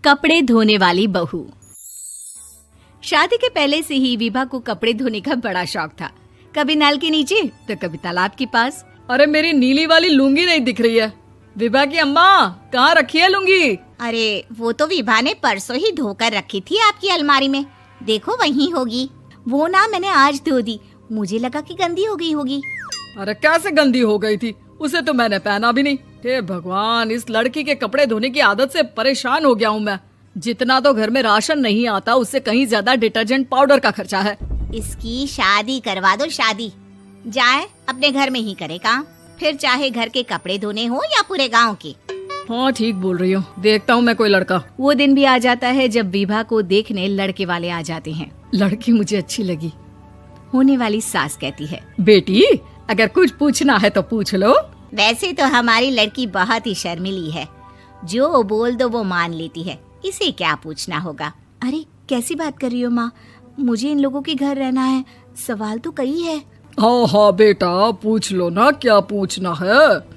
कपड़े धोने वाली बहू। शादी के पहले से ही विभा को कपड़े धोने का बड़ा शौक था। कभी नल के नीचे तो कभी तालाब के पास। अरे मेरी नीली वाली लुंगी नहीं दिख रही है। विभा की अम्मा, कहाँ रखी है लुंगी? अरे वो तो विभा ने परसों ही धोकर रखी थी आपकी अलमारी में, देखो वहीं होगी। वो ना मैंने आज धो दी, मुझे लगा कि गंदी हो गई होगी। अरे कैसे गंदी हो गई थी? उसे तो मैंने पहना भी नहीं। हे भगवान, इस लड़की के कपड़े धोने की आदत से परेशान हो गया हूँ मैं। जितना तो घर में राशन नहीं आता, उससे कहीं ज्यादा डिटर्जेंट पाउडर का खर्चा है। इसकी शादी करवा दो, शादी जाए अपने घर में ही करे काम, फिर चाहे घर के कपड़े धोने हो या पूरे गांव के। हाँ ठीक बोल रही हूँ, देखता हूँ मैं कोई लड़का। वो दिन भी आ जाता है जब विभा को देखने लड़के वाले आ जाते हैं। लड़की मुझे अच्छी लगी। होने वाली सास कहती है, बेटी अगर कुछ पूछना है तो पूछ लो। वैसे तो हमारी लड़की बहुत ही शर्मीली है, जो बोल दो वो मान लेती है, इसे क्या पूछना होगा। अरे कैसी बात कर रही हो माँ, मुझे इन लोगों के घर रहना है, सवाल तो कई है। हाँ हाँ बेटा, पूछ लो ना, क्या पूछना है।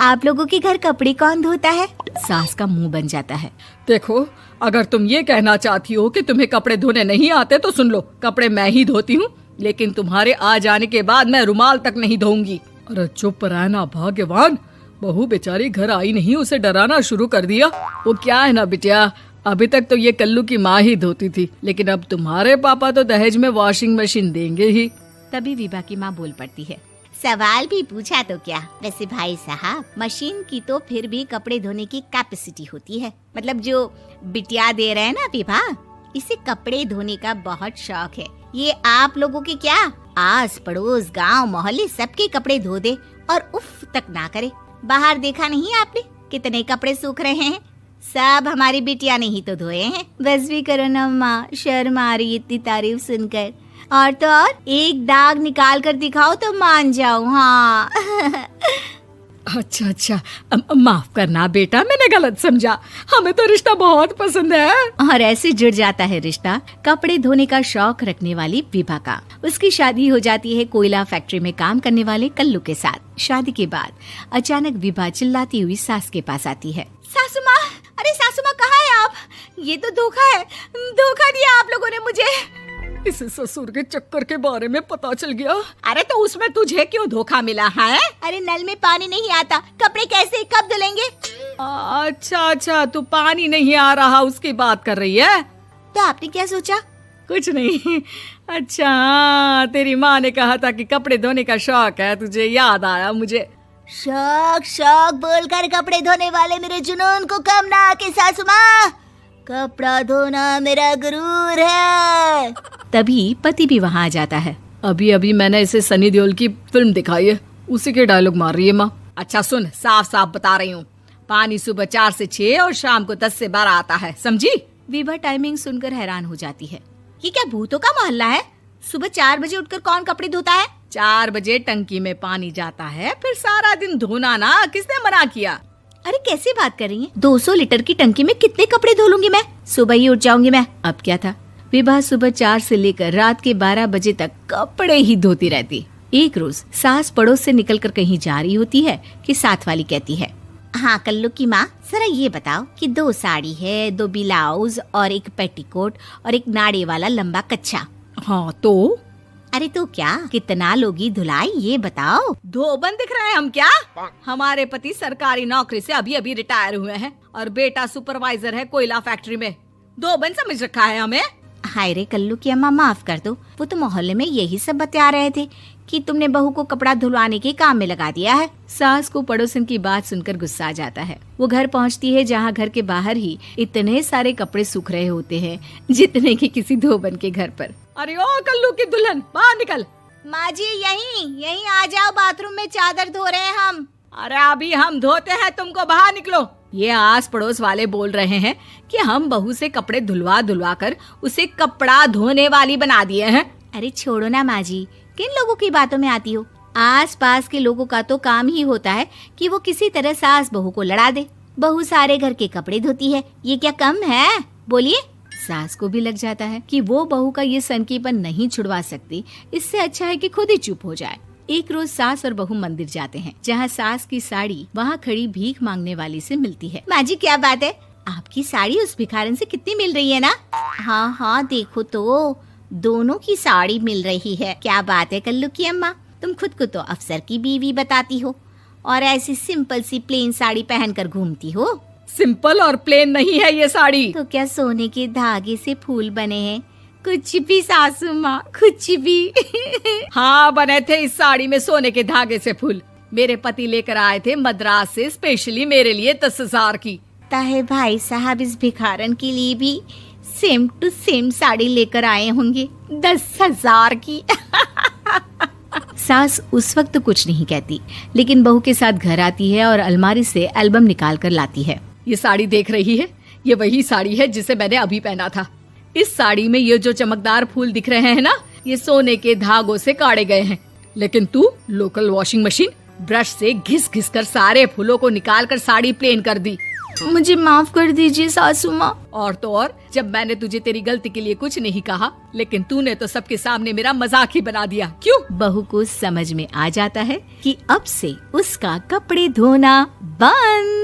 आप लोगों के घर कपड़े कौन धोता है? सास का मुंह बन जाता है। देखो, अगर तुम ये कहना चाहती हो कि तुम्हें कपड़े धोने नहीं आते तो सुन लो, कपड़े मैं ही धोती हूँ, लेकिन तुम्हारे आ जाने के बाद मैं रुमाल तक नहीं धोऊंगी। अरे चुप रहना भाग्यवान, बहू बेचारी घर आई नहीं, उसे डराना शुरू कर दिया। वो क्या है ना बिटिया, अभी तक तो ये कल्लू की माँ ही धोती थी, लेकिन अब तुम्हारे पापा तो दहेज में वॉशिंग मशीन देंगे ही। तभी विभा की माँ बोल पड़ती है, सवाल भी पूछा तो क्या। वैसे भाई साहब, मशीन की तो फिर भी कपड़े धोने की कैपेसिटी होती है। मतलब जो बिटिया दे रहे हैं ना विभा, इसे कपड़े धोने का बहुत शौक है। ये आप लोगों के क्या, आस पड़ोस गांव मोहल्ले सबके कपड़े धो दे और उफ तक ना करे। बाहर देखा नहीं आपने कितने कपड़े सूख रहे हैं? सब हमारी बिटिया ने ही तो धोए हैं। बस भी करो ना माँ, शर्म आ रही इतनी तारीफ सुनकर। और तो और एक दाग निकाल कर दिखाओ तो मान जाऊं। हाँ अच्छा, माफ करना बेटा, मैंने गलत समझा। हमें तो रिश्ता बहुत पसंद है। और ऐसे जुड़ जाता है रिश्ता कपड़े धोने का शौक रखने वाली विभा का। उसकी शादी हो जाती है कोयला फैक्ट्री में काम करने वाले कल्लू के साथ। शादी के बाद अचानक विभा चिल्लाती हुई सास के पास आती है। सासू माँ, अरे सासू माँ कहाँ है आप? ये तो धोखा है, धोखा दिया आप लोगों ने मुझे। इसे ससुर के चक्कर के बारे में पता चल गया। अरे तो उसमें तुझे क्यों धोखा मिला है? अरे नल में पानी नहीं आता, कपड़े कैसे कब धुलेंगे? अच्छा, तू पानी नहीं आ रहा उसकी बात कर रही है। तो आपने क्या सोचा? कुछ नहीं। अच्छा, तेरी माँ ने कहा था कि कपड़े धोने का शौक है तुझे, याद आया मुझे। शौक बोलकर कपड़े धोने वाले मेरे जुनून को कम ना आके सासू माँ, कपड़ा धोना मेरा गुरूर है। तभी पति भी वहाँ आ जाता है। अभी मैंने इसे सनी देओल की फिल्म दिखाई है, उसी के डायलॉग मार रही है माँ। अच्छा सुन, साफ साफ बता रही हूँ, पानी सुबह 4 से 6 और शाम को 10 से 12 आता है, समझी? विभा टाइमिंग सुनकर हैरान हो जाती है। ये क्या भूतों का मोहल्ला है? सुबह 4 बजे उठकर कौन कपड़े धोता है? 4 बजे टंकी में पानी जाता है, फिर सारा दिन धोना ना, किसने मना किया? अरे कैसी बात कर रही हैं? 200 लीटर की टंकी में कितने कपड़े धो लूंगी मैं? सुबह ही उठ जाऊंगी मैं। अब क्या था, विभा सुबह 4 से लेकर रात के 12 बजे तक कपड़े ही धोती रहती। एक रोज सास पड़ोस से निकलकर कहीं जा रही होती है कि साथ वाली कहती है, हाँ कल्लू की माँ, जरा ये बताओ कि 2 साड़ी है, 2 ब्लाउज और एक पेटीकोट और एक नाड़े वाला लंबा कच्छा। हाँ तो? अरे तो क्या, कितना लोगी धुलाई ये बताओ। धोबन दिख रहे हैं हम क्या? हमारे पति सरकारी नौकरी से अभी रिटायर हुए हैं और बेटा सुपरवाइजर है कोयला फैक्ट्री में। धोबन समझ रखा है हमें? हाय रे कल्लू की अम्मा, माफ कर दो, वो तो मोहल्ले में यही सब बता रहे थे कि तुमने बहू को कपड़ा धुलवाने के काम में लगा दिया है। सास को पड़ोसन की बात सुनकर गुस्सा आ जाता है। वो घर पहुंचती है जहां घर के बाहर ही इतने सारे कपड़े सूख रहे होते हैं जितने कि किसी धोबन के घर पर। अरे ओ कल्लू की दुल्हन, बाहर निकल। माँ जी यहीं आ जाओ, बाथरूम में चादर धो रहे हैं हम। अरे अभी हम धोते हैं, तुमको बाहर निकलो। ये आस पड़ोस वाले बोल रहे हैं कि हम बहू से कपड़े धुलवा कर उसे कपड़ा धोने वाली बना दिए हैं। अरे छोड़ो ना माँ जी, किन लोगों की बातों में आती हो? आस पास के लोगों का तो काम ही होता है कि वो किसी तरह सास बहू को लड़ा दे। बहू सारे घर के कपड़े धोती है, ये क्या कम है? बोलिए। सास को भी लग जाता है कि वो बहू का ये सनकीपन नहीं छुड़वा सकती, इससे अच्छा है कि खुद ही चुप हो जाए। एक रोज सास और बहू मंदिर जाते हैं, जहाँ सास की साड़ी वहाँ खड़ी भीख मांगने वाली से मिलती है। माँ जी क्या बात है, आपकी साड़ी उस भिखारन से कितनी मिल रही है ना? हाँ हाँ देखो तो, दोनों की साड़ी मिल रही है। क्या बात है कल्लू की अम्मा, तुम खुद को तो अफसर की बीवी बताती हो और ऐसी सिंपल सी प्लेन साड़ी पहनकर घूमती हो। सिंपल और प्लेन नहीं है ये साड़ी। तो क्या सोने के धागे से फूल बने हैं? कुछ भी सासू माँ, कुछ भी। हाँ बने थे इस साड़ी में सोने के धागे से फूल। मेरे पति लेकर आए थे मद्रास से स्पेशली मेरे लिए 10,000 की। ताहे भाई साहब इस भिखारन के लिए भी सेम टू सेम साड़ी लेकर आए होंगे 10,000 की। सास उस वक्त तो कुछ नहीं कहती, लेकिन बहू के साथ घर आती है और अलमारी से एल्बम निकाल कर लाती है। ये साड़ी देख रही है, ये वही साड़ी है जिसे मैंने अभी पहना था। इस साड़ी में ये जो चमकदार फूल दिख रहे हैं ना, ये सोने के धागों से काढ़े गए हैं। लेकिन तू लोकल वॉशिंग मशीन ब्रश से घिस घिस कर सारे फूलों को निकाल कर साड़ी प्लेन कर दी। मुझे माफ कर दीजिए सासू माँ। और तो और, जब मैंने तुझे तेरी गलती के लिए कुछ नहीं कहा, लेकिन तूने तो सबके सामने मेरा मजाक ही बना दिया। क्यों? बहू को समझ में आ जाता है कि अब से उसका कपड़े धोना बंद।